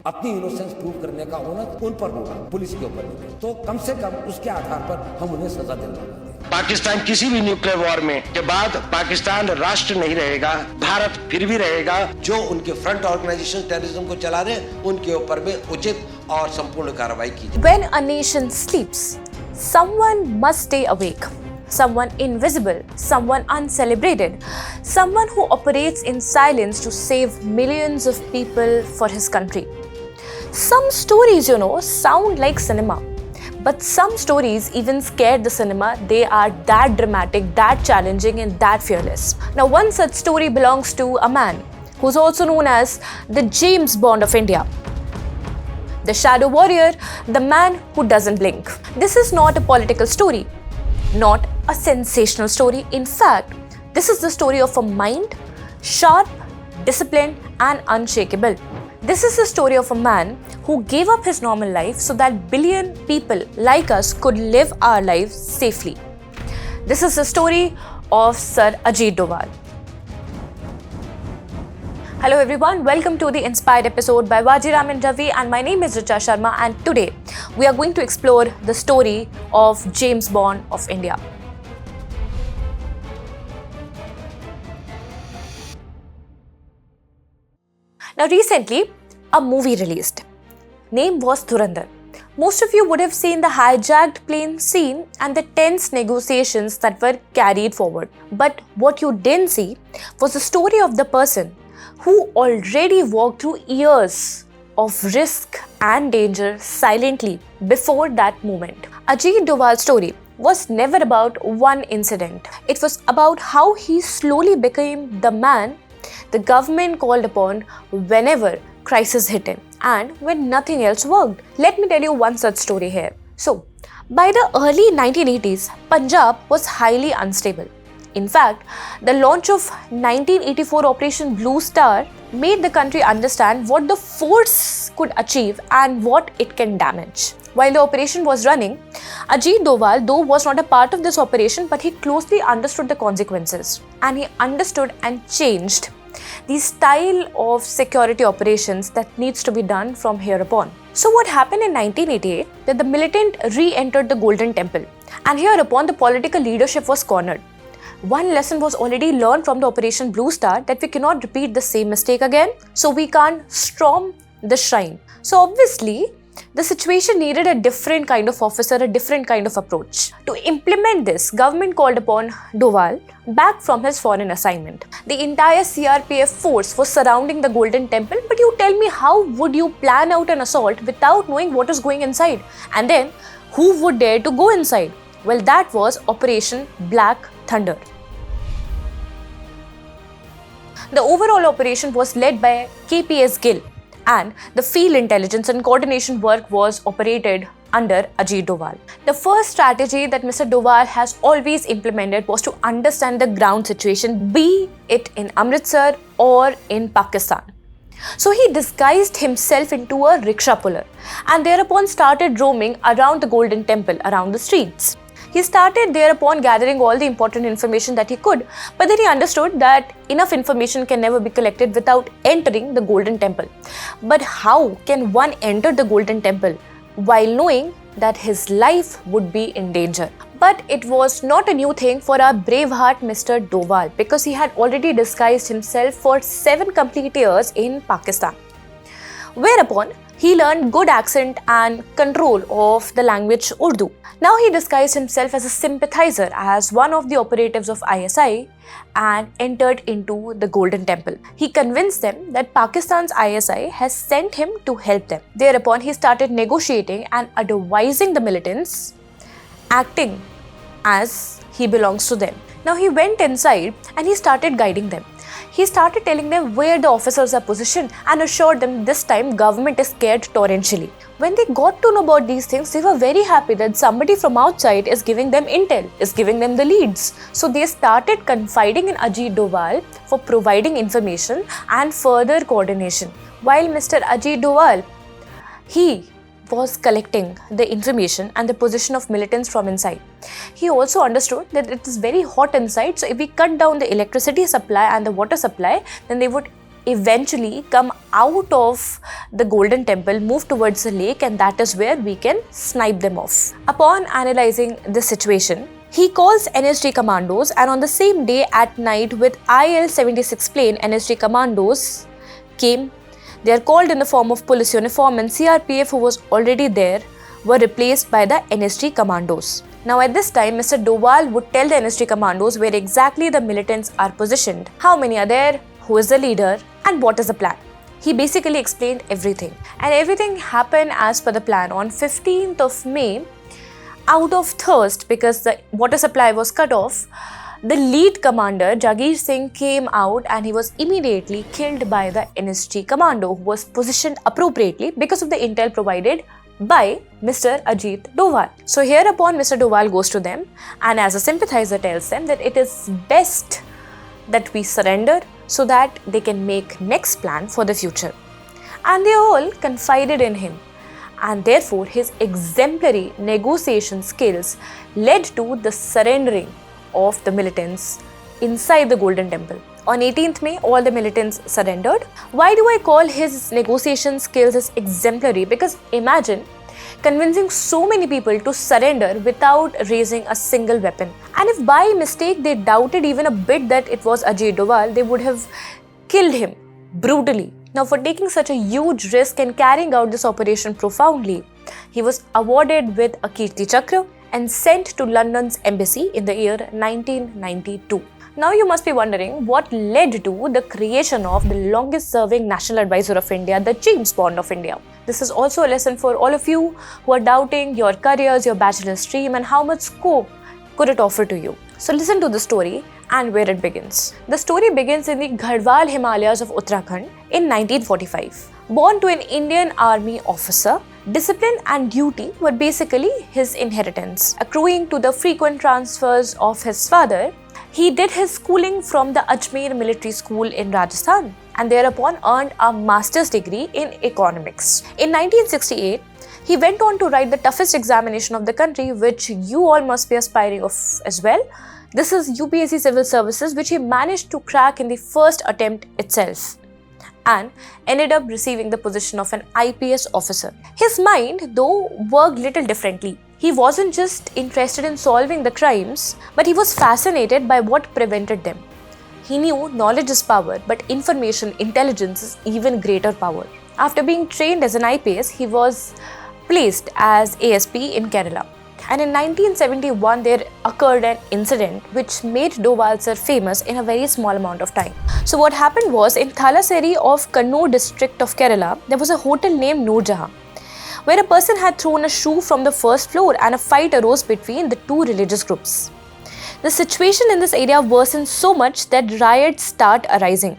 अपनी innocence prove करने का ओनर उन पर होगा, पुलिस के ऊपर नहीं। तो कम से कम उसके आधार पर हम उन्हें सजा दिलवाएंगे। पाकिस्तान किसी भी न्यूक्लियर वॉर में के बाद पाकिस्तान राष्ट्र नहीं रहेगा, भारत फिर भी रहेगा। जो उनके फ्रंट ऑर्गेनाइजेशन टेररिज्म को चला रहे उनके ऊपर भी उचित और संपूर्ण कार्रवाई की जाए। When a nation sleeps, someone must stay awake. Someone invisible, someone uncelebrated, someone who operates in silence to save millions of people for his country. Some stories, sound like cinema. But some stories even scare the cinema. They are that dramatic, that challenging, and that fearless. Now, one such story belongs to a man who's also known as the James Bond of India. The shadow warrior, the man who doesn't blink. This is not a political story, not a sensational story. In fact, this is the story of a mind, sharp, disciplined, and unshakable. This is the story of a man who gave up his normal life so that billion people like us could live our lives safely. This is the story of Sir Ajit Doval. Hello everyone, welcome to the inspired episode by Vajiram and Ravi, and my name is Richa Sharma, and today we are going to explore the story of James Bond of India. Now recently, a movie released. Name was Dhurandhar. Most of you would have seen the hijacked plane scene and the tense negotiations that were carried forward. But what you didn't see was the story of the person who already walked through years of risk and danger silently before that moment. Ajit Doval's story was never about one incident. It was about how he slowly became the man the government called upon whenever crisis hit him and when nothing else worked. Let me tell you one such story here. So, by the early 1980s, Punjab was highly unstable. In fact, the launch of 1984 Operation Blue Star made the country understand what the force could achieve and what it can damage. While the operation was running, Ajit Doval, though, was not a part of this operation, but he closely understood the consequences, and he understood and changed the style of security operations that needs to be done from here upon. So what happened in 1988, that the militant re-entered the Golden Temple, and hereupon the political leadership was cornered. One lesson was already learned from the Operation Blue Star, that we cannot repeat the same mistake again, so we can't storm the shrine. So obviously, the situation needed a different kind of officer, a different kind of approach. To implement this, government called upon Doval back from his foreign assignment. The entire CRPF force was surrounding the Golden Temple, but you tell me, how would you plan out an assault without knowing what is going inside? And then, who would dare to go inside? Well, that was Operation Black Thunder. The overall operation was led by KPS Gill, and the field intelligence and coordination work was operated under Ajit Doval. The first strategy that Mr. Doval has always implemented was to understand the ground situation, be it in Amritsar or in Pakistan. So he disguised himself into a rickshaw puller and thereupon started roaming around the Golden Temple, around the streets. He started thereupon gathering all the important information that he could, but then he understood that enough information can never be collected without entering the Golden Temple. But how can one enter the Golden Temple while knowing that his life would be in danger? But it was not a new thing for our brave heart Mr. Doval, because he had already disguised himself for 7 complete years in Pakistan. Whereupon he learned good accent and control of the language Urdu. Now he disguised himself as a sympathizer, as one of the operatives of ISI, and entered into the Golden Temple. He convinced them that Pakistan's ISI has sent him to help them. Thereupon he started negotiating and advising the militants, acting as he belongs to them. Now he went inside and he started guiding them. He started telling them where the officers are positioned and assured them this time government is scared torrentially. When they got to know about these things, they were very happy that somebody from outside is giving them intel, is giving them the leads. So they started confiding in Ajit Doval for providing information and further coordination. While Mr. Ajit Doval, he was collecting the information and the position of militants from inside. He also understood that it is very hot inside, so if we cut down the electricity supply and the water supply, then they would eventually come out of the Golden Temple, move towards the lake, and that is where we can snipe them off. Upon analyzing the situation, he calls NSG commandos, and on the same day at night with IL-76 plane, NSG commandos came. They are called in the form of police uniform, and CRPF, who was already there, were replaced by the NSG commandos. Now at this time, Mr. Doval would tell the NSG commandos where exactly the militants are positioned, how many are there, who is the leader, and what is the plan. He basically explained everything. And everything happened as per the plan. On 15th of May, out of thirst because the water supply was cut off, the lead commander, Jagir Singh, came out and he was immediately killed by the NSG commando, who was positioned appropriately because of the intel provided by Mr. Ajit Doval. So hereupon Mr. Doval goes to them and as a sympathizer tells them that it is best that we surrender so that they can make next plan for the future. And they all confided in him, and therefore his exemplary negotiation skills led to the surrendering of the militants inside the Golden Temple. On 18th May, all the militants surrendered. Why do I call his negotiation skills as exemplary? Because imagine convincing so many people to surrender without raising a single weapon. And if by mistake they doubted even a bit that it was Ajit Doval, they would have killed him brutally. Now, for taking such a huge risk and carrying out this operation profoundly, he was awarded with a Kirti Chakra and sent to London's embassy in the year 1992. Now you must be wondering what led to the creation of the longest serving National Advisor of India, the James Bond of India. This is also a lesson for all of you who are doubting your careers, your bachelor stream, and how much scope could it offer to you. So listen to the story and where it begins. The story begins in the Garhwal Himalayas of Uttarakhand in 1945. Born to an Indian Army officer, discipline and duty were basically his inheritance. Accruing to the frequent transfers of his father, he did his schooling from the Ajmer Military School in Rajasthan and thereupon earned a master's degree in economics. In 1968, he went on to write the toughest examination of the country, which you all must be aspiring of as well. This is UPSC Civil Services, which he managed to crack in the first attempt itself and ended up receiving the position of an IPS officer. His mind, though, worked little differently. He wasn't just interested in solving the crimes, but he was fascinated by what prevented them. He knew knowledge is power, but information intelligence is even greater power. After being trained as an IPS, he was placed as ASP in Kerala. And in 1971, there occurred an incident which made Doval sir famous in a very small amount of time. So what happened was, in Thalassery of Kannur district of Kerala, there was a hotel named Noor Jahan, where a person had thrown a shoe from the first floor and a fight arose between the two religious groups. The situation in this area worsened so much that riots started arising.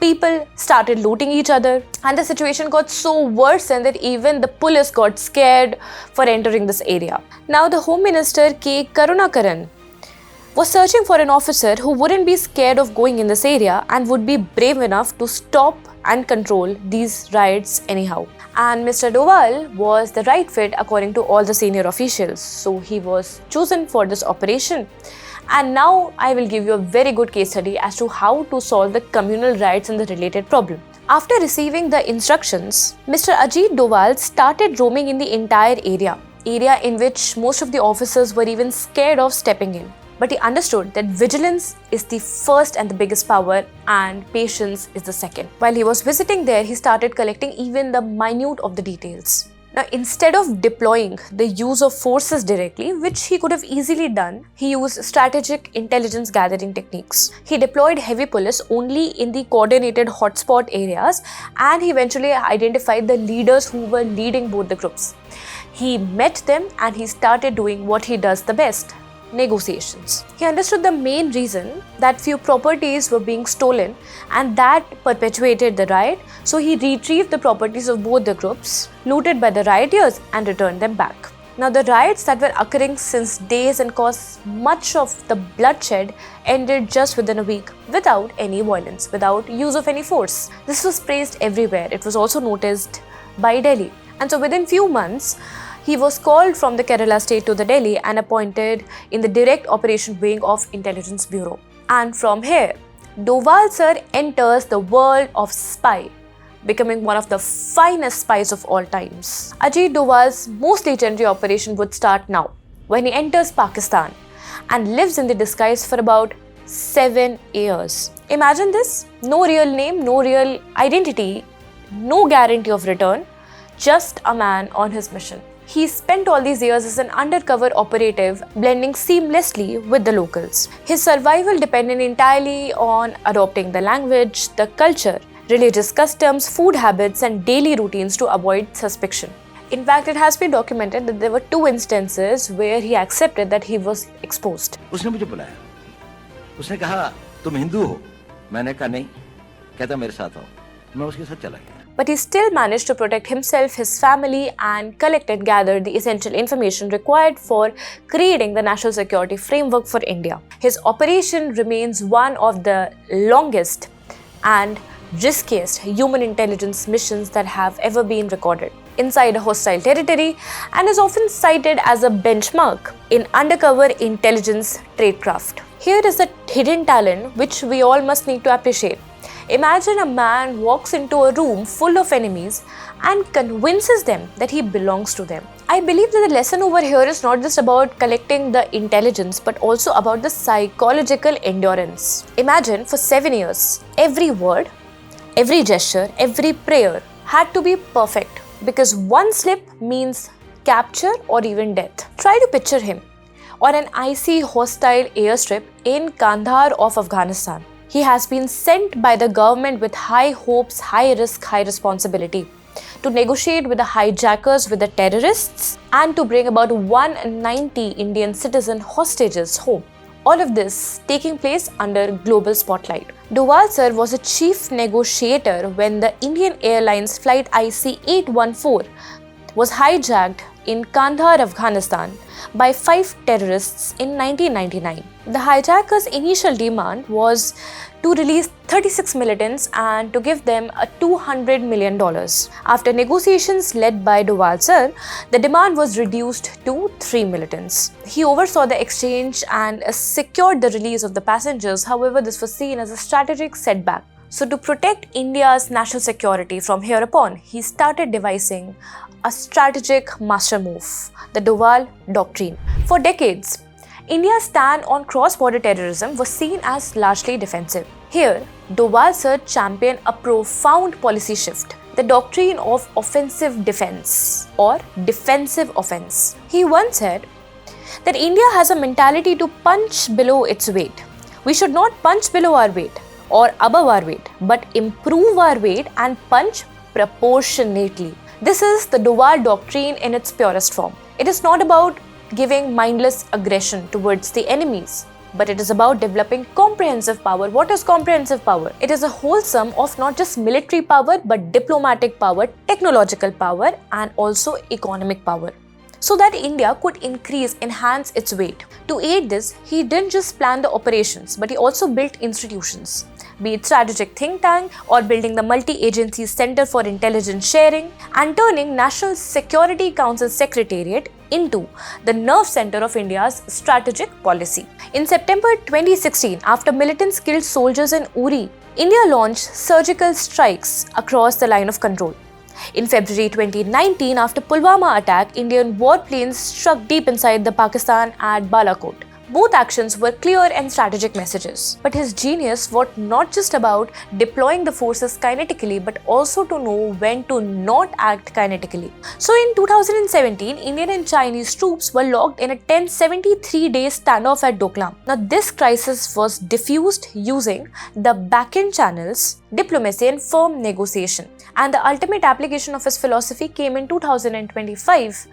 People started looting each other, and the situation got so worsened that even the police got scared for entering this area. Now, the Home Minister K. Karunakaran was searching for an officer who wouldn't be scared of going in this area and would be brave enough to stop and control these riots anyhow. And Mr. Doval was the right fit according to all the senior officials. So he was chosen for this operation. And now I will give you a very good case study as to how to solve the communal riots and the related problem. After receiving the instructions, Mr. Ajit Doval started roaming in the entire area in which most of the officers were even scared of stepping in. But he understood that vigilance is the first and the biggest power and patience is the second. While he was visiting there, he started collecting even the minute of the details. Now, instead of deploying the use of forces directly, which he could have easily done, he used strategic intelligence gathering techniques. He deployed heavy police only in the coordinated hotspot areas, and he eventually identified the leaders who were leading both the groups. He met them and he started doing what he does the best: negotiations. He understood the main reason that few properties were being stolen and that perpetuated the riot, so he retrieved the properties of both the groups looted by the rioters and returned them back. Now, the riots that were occurring since days and caused much of the bloodshed ended just within a week without any violence, without use of any force. This was praised everywhere. It was also noticed by Delhi. And so within few months, he was called from the Kerala state to the Delhi and appointed in the direct operation wing of Intelligence Bureau. And from here, Doval sir enters the world of spy, becoming one of the finest spies of all times. Ajit Doval's most legendary operation would start now, when he enters Pakistan and lives in the disguise for about 7 years. Imagine this: no real name, no real identity, no guarantee of return, just a man on his mission. He spent all these years as an undercover operative, blending seamlessly with the locals. His survival depended entirely on adopting the language, the culture, religious customs, food habits, and daily routines to avoid suspicion. In fact, it has been documented that there were 2 instances where he accepted that he was exposed. उसने मुझे बुलाया, उसने कहा तुम हिंदू हो, मैंने कहा नहीं, कहता मेरे साथ आओ, मैं उसके साथ चला गया. But he still managed to protect himself, his family, and collect and gather the essential information required for creating the national security framework for India. His operation remains one of the longest and riskiest human intelligence missions that have ever been recorded inside a hostile territory, and is often cited as a benchmark in undercover intelligence tradecraft. Here is a hidden talent which we all must need to appreciate. Imagine a man walks into a room full of enemies and convinces them that he belongs to them. I believe that the lesson over here is not just about collecting the intelligence but also about the psychological endurance. Imagine for 7 years, every word, every gesture, every prayer had to be perfect because one slip means capture or even death. Try to picture him on an icy hostile airstrip in Kandahar of Afghanistan. He has been sent by the government with high hopes, high risk, high responsibility to negotiate with the hijackers, with the terrorists, and to bring about 190 Indian citizen hostages home. All of this taking place under global spotlight. Doval sir was a chief negotiator when the Indian Airlines flight IC-814 was hijacked in Kandahar, Afghanistan by 5 terrorists in 1999. The hijackers' initial demand was to release 36 militants and to give them a $200 million. After negotiations led by Doval sir, the demand was reduced to 3 militants. He oversaw the exchange and secured the release of the passengers. However, this was seen as a strategic setback. So to protect India's national security from here upon, he started devising a strategic master move, the Doval doctrine. For decades, India's stand on cross-border terrorism was seen as largely defensive. Here, Doval sir championed a profound policy shift, the doctrine of offensive defense or defensive offense. He once said that India has a mentality to punch below its weight. We should not punch below our weight or above our weight, but improve our weight and punch proportionately. This is the Doval doctrine in its purest form. It is not about giving mindless aggression towards the enemies, but it is about developing comprehensive power. What is comprehensive power? It is a whole sum of not just military power, but diplomatic power, technological power, and also economic power, so that India could enhance its weight. To aid this, he didn't just plan the operations, but he also built institutions, be it strategic think tank or building the multi-agency Center for Intelligence Sharing and turning National Security Council Secretariat into the nerve center of India's strategic policy. In September 2016, after militants killed soldiers in Uri, India launched surgical strikes across the line of control. In February 2019, after Pulwama attack, Indian warplanes struck deep inside the Pakistan at Balakot. Both actions were clear and strategic messages. But his genius was not just about deploying the forces kinetically, but also to know when to not act kinetically. So in 2017, Indian and Chinese troops were locked in a tense 73-day standoff at Doklam. Now this crisis was diffused using the back-end channels, diplomacy and firm negotiation. And the ultimate application of his philosophy came in 2025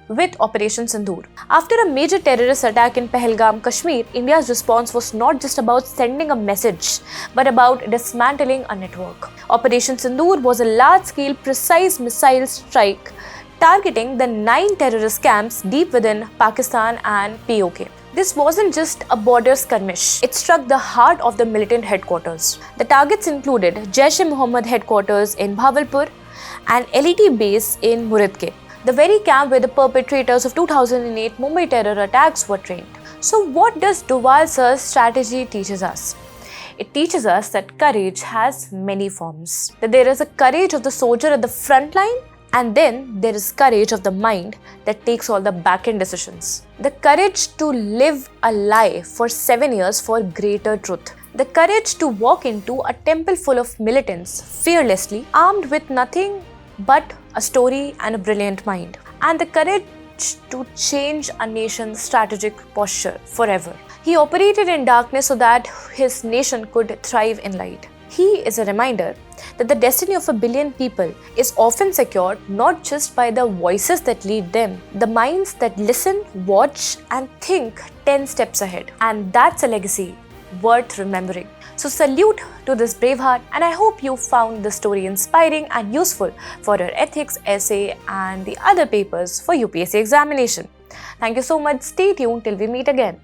with Operation Sindoor. After a major terrorist attack in Pahalgam, Kashmir, India's response was not just about sending a message, but about dismantling a network. Operation Sindoor was a large-scale, precise missile strike targeting the 9 terrorist camps deep within Pakistan and POK. This wasn't just a border skirmish. It struck the heart of the militant headquarters. The targets included Jaish-e-Mohammed headquarters in Bhavalpur and LET base in Muridke, the very camp where the perpetrators of 2008 Mumbai terror attacks were trained. So what does Doval sir's strategy teaches us? it teaches us that courage has many forms. That there is a courage of the soldier at the front line, and then there is courage of the mind that takes all the back-end decisions. The courage to live a lie for 7 years for greater truth. The courage to walk into a temple full of militants fearlessly, armed with nothing but a story and a brilliant mind. And the courage to change a nation's strategic posture forever. He operated in darkness so that his nation could thrive in light. He is a reminder that the destiny of 1 billion people is often secured not just by the voices that lead them, the minds that listen, watch, and think 10 steps ahead. And that's a legacy worth remembering. So salute to this brave heart, and I hope you found the story inspiring and useful for your ethics essay and the other papers for UPSC examination. Thank you so much. Stay tuned till we meet again.